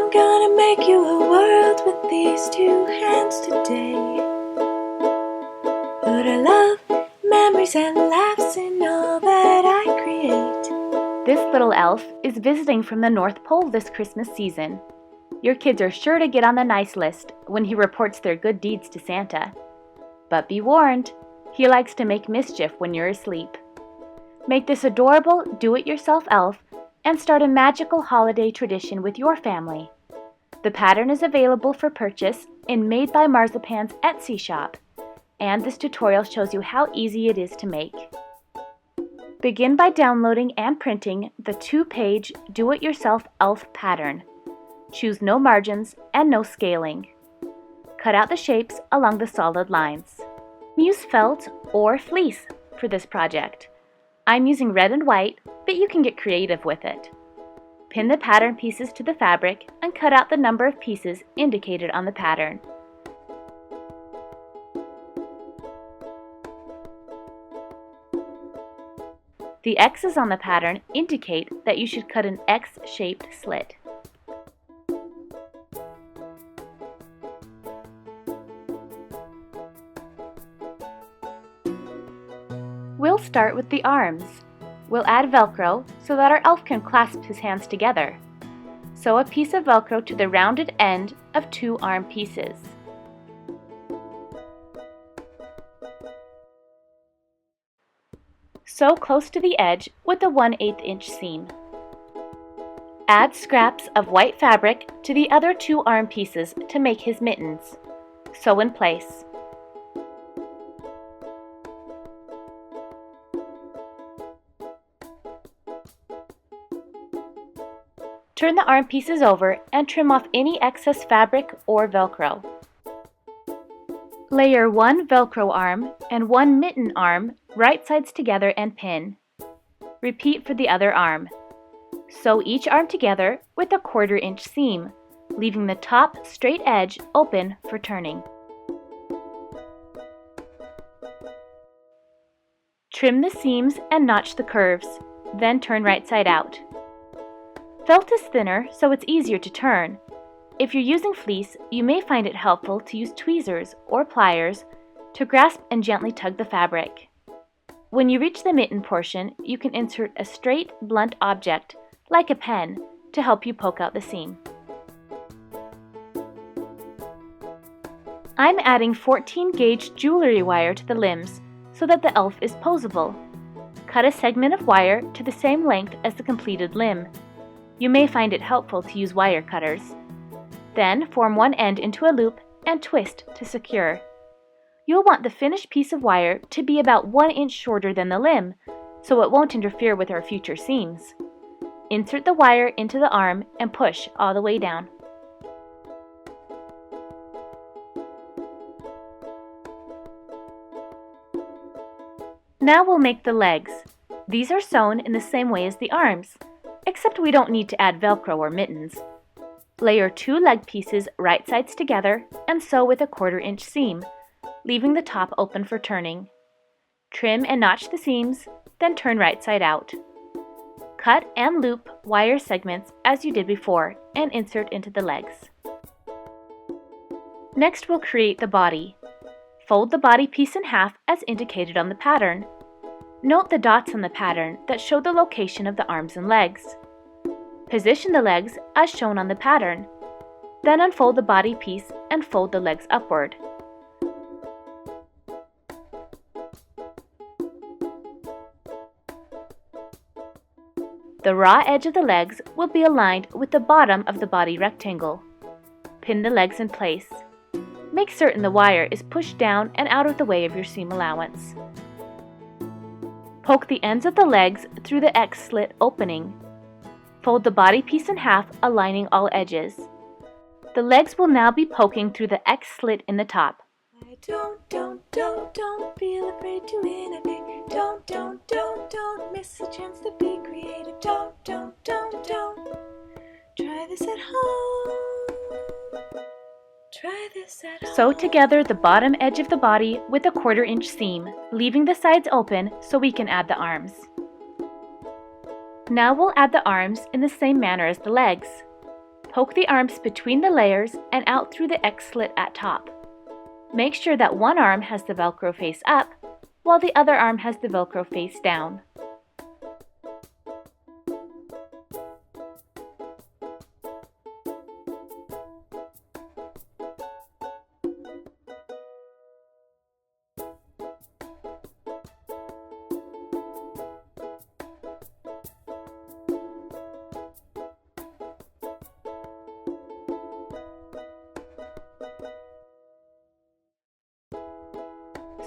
I'm gonna make you a world with these two hands today. Put a love, memories and laughs in all that I create. This little elf is visiting from the North Pole this Christmas season. Your kids are sure to get on the nice list when he reports their good deeds to Santa. But be warned, he likes to make mischief when you're asleep. Make this adorable do-it-yourself elf and start a magical holiday tradition with your family. The pattern is available for purchase in Made by Marzipan's Etsy shop, and this tutorial shows you how easy it is to make. Begin by downloading and printing the 2-page do-it-yourself elf pattern. Choose no margins and no scaling. Cut out the shapes along the solid lines. Use felt or fleece for this project. I'm using red and white, but you can get creative with it. Pin the pattern pieces to the fabric and cut out the number of pieces indicated on the pattern. The X's on the pattern indicate that you should cut an X-shaped slit. We'll start with the arms. We'll add Velcro so that our elf can clasp his hands together. Sew a piece of Velcro to the rounded end of 2 arm pieces. Sew close to the edge with a 1/8 inch seam. Add scraps of white fabric to the other 2 arm pieces to make his mittens. Sew in place. Turn the arm pieces over and trim off any excess fabric or Velcro. Layer 1 Velcro arm and 1 mitten arm right sides together and pin. Repeat for the other arm. Sew each arm together with a 1/4 inch seam, leaving the top straight edge open for turning. Trim the seams and notch the curves, then turn right side out. Felt is thinner, so it's easier to turn. If you're using fleece, you may find it helpful to use tweezers or pliers to grasp and gently tug the fabric. When you reach the mitten portion, you can insert a straight, blunt object, like a pen, to help you poke out the seam. I'm adding 14-gauge jewelry wire to the limbs so that the elf is posable. Cut a segment of wire to the same length as the completed limb. You may find it helpful to use wire cutters. Then form one end into a loop and twist to secure. You'll want the finished piece of wire to be about 1 inch shorter than the limb, so it won't interfere with our future seams. Insert the wire into the arm and push all the way down. Now we'll make the legs. These are sewn in the same way as the arms, except we don't need to add Velcro or mittens. Layer 2 leg pieces right sides together and sew with a 1/4 inch seam, leaving the top open for turning. Trim and notch the seams, then turn right side out. Cut and loop wire segments as you did before and insert into the legs. Next we'll create the body. Fold the body piece in half as indicated on the pattern. Note the dots on the pattern that show the location of the arms and legs. Position the legs as shown on the pattern. Then unfold the body piece and fold the legs upward. The raw edge of the legs will be aligned with the bottom of the body rectangle. Pin the legs in place. Make certain the wire is pushed down and out of the way of your seam allowance. Poke the ends of the legs through the X slit opening. Fold the body piece in half, aligning all edges. The legs will now be poking through the X slit in the top. Don't feel afraid to innovate. Don't miss a chance to be creative. Don't. Try this at home. Try this at home. Sew together the bottom edge of the body with a 1/4 inch seam, leaving the sides open so we can add the arms. Now we'll add the arms in the same manner as the legs. Poke the arms between the layers and out through the X slit at top. Make sure that one arm has the Velcro face up, while the other arm has the Velcro face down.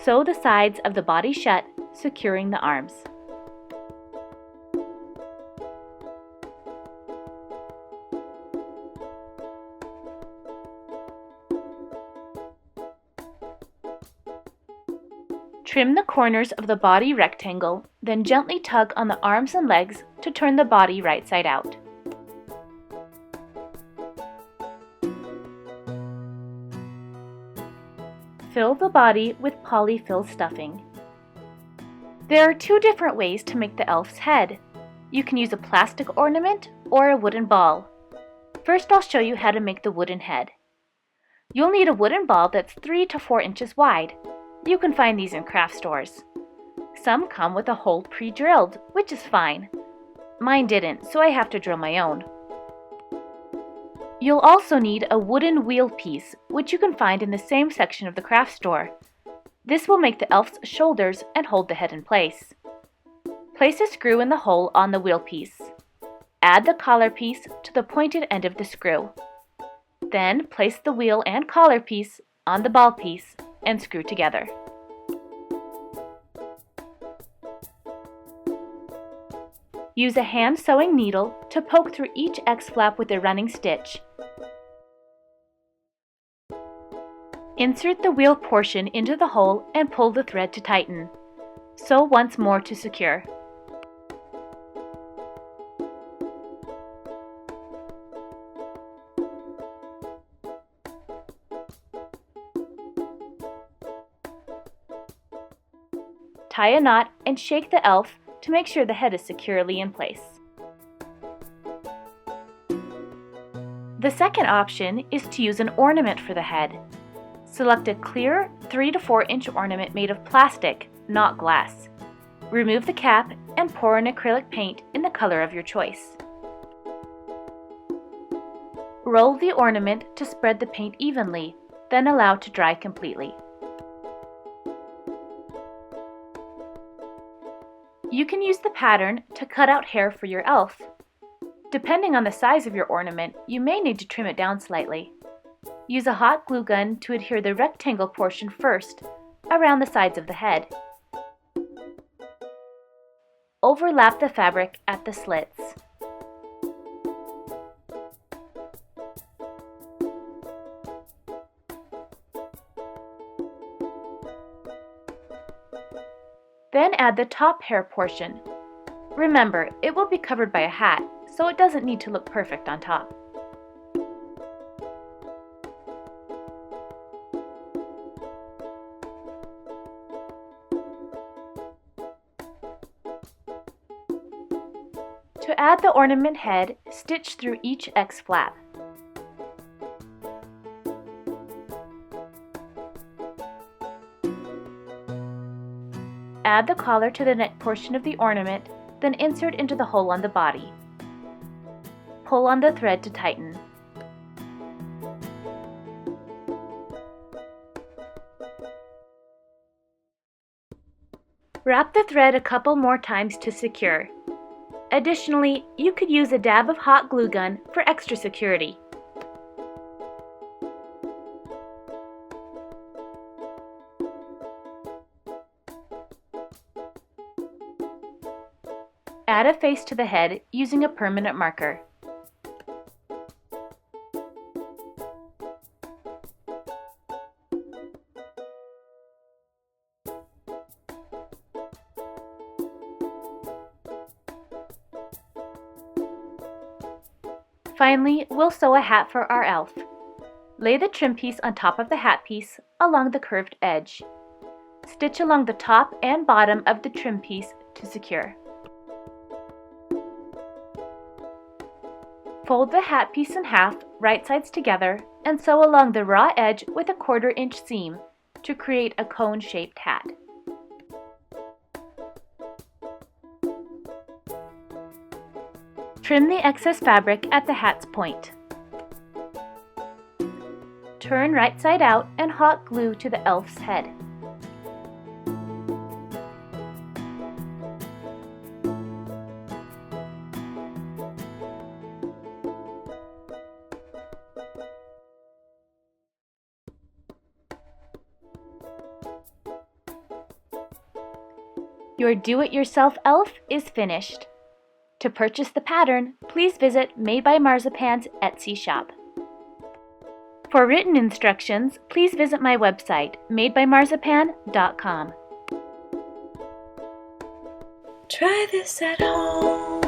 Sew the sides of the body shut, securing the arms. Trim the corners of the body rectangle, then gently tug on the arms and legs to turn the body right side out. Fill the body with polyfill stuffing. There are two different ways to make the elf's head. You can use a plastic ornament or a wooden ball. First, I'll show you how to make the wooden head. You'll need a wooden ball that's 3 to 4 inches wide. You can find these in craft stores. Some come with a hole pre-drilled, which is fine. Mine didn't, so I have to drill my own. You'll also need a wooden wheel piece, which you can find in the same section of the craft store. This will make the elf's shoulders and hold the head in place. Place a screw in the hole on the wheel piece. Add the collar piece to the pointed end of the screw. Then place the wheel and collar piece on the ball piece and screw together. Use a hand sewing needle to poke through each X-flap with a running stitch. Insert the wheel portion into the hole and pull the thread to tighten. Sew once more to secure. Tie a knot and shake the elf to make sure the head is securely in place. The second option is to use an ornament for the head. Select a clear 3 to 4 inch ornament made of plastic, not glass. Remove the cap and pour an acrylic paint in the color of your choice. Roll the ornament to spread the paint evenly, then allow to dry completely. You can use the pattern to cut out hair for your elf. Depending on the size of your ornament, you may need to trim it down slightly. Use a hot glue gun to adhere the rectangle portion first, around the sides of the head. Overlap the fabric at the slits. Then add the top hair portion. Remember, it will be covered by a hat, so it doesn't need to look perfect on top. To add the ornament head, stitch through each X-flap. Add the collar to the neck portion of the ornament, then insert into the hole on the body. Pull on the thread to tighten. Wrap the thread a couple more times to secure. Additionally, you could use a dab of hot glue gun for extra security. Add a face to the head using a permanent marker. Finally, we'll sew a hat for our elf. Lay the trim piece on top of the hat piece along the curved edge. Stitch along the top and bottom of the trim piece to secure. Fold the hat piece in half, right sides together, and sew along the raw edge with a 1/4 inch seam to create a cone-shaped hat. Trim the excess fabric at the hat's point. Turn right side out and hot glue to the elf's head. Your do-it-yourself elf is finished. To purchase the pattern, please visit Made by Marzipan's Etsy shop. For written instructions, please visit my website, madebymarzipan.com. Try this at home.